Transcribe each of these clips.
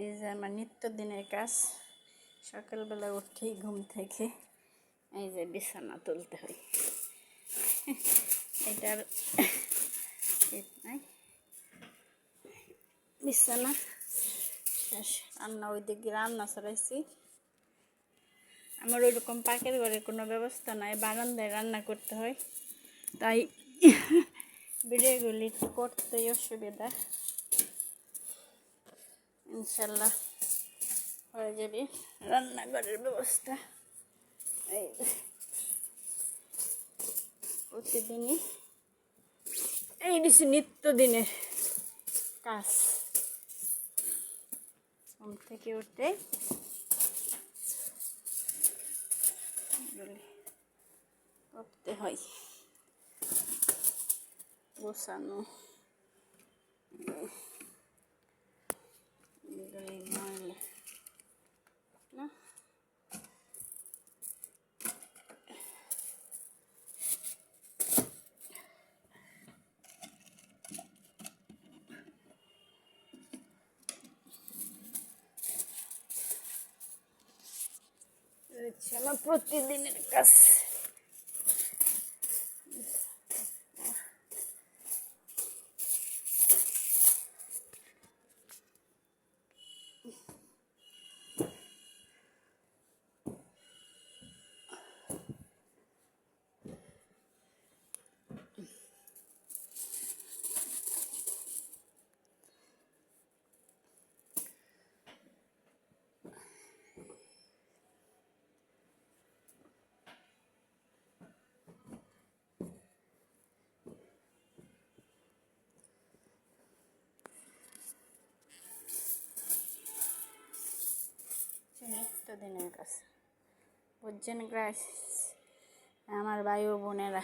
এই যে আমার নিত্যদিনের কাজ। সকালবেলা উঠেই ঘুম থেকে এই যে বিছানা তুলতে হয়। এটার নাই বিছানা শেষ। রান্না ওইদিকে রান্না চড়াইছি। আমার ওইরকম পাকের ঘরের কোনো ব্যবস্থা নাই, বারান্দায় রান্না করতে হয়, তাই ভিডিওগুলি একটু করতেই অসুবিধা। ইনশাল্লাহ হয়ে যাবে রান্নাঘরের ব্যবস্থা। এই প্রতিদিনই এই নিত্যদিনের কাজ। ঘুম থেকে উঠে করতে হয় গোছানো। না আমার প্রতিদিনের কাজ। নিত্যদিনের কাজ বুঝছেন গাইস, আমার ভাই ও বোনেরা।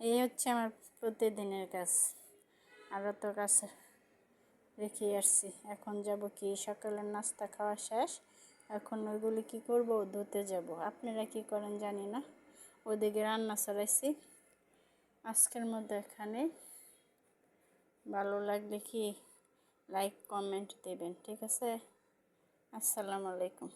এই হচ্ছে আমার প্রতিদিনের কাজ। আরও তো কাজ রেখে আসছি। এখন যাব কি, সকালের নাস্তা খাওয়া শেষ, এখন ওইগুলি কি করব, ধুতে যাব। আপনারা কি করেন জানি না। ওদিকে রান্না চড়াইছি। আজকের মধ্যে এখানে ভালো লাগলে কি লাইক কমেন্ট দেবেন, ঠিক আছে? আসসালামু আলাইকুম।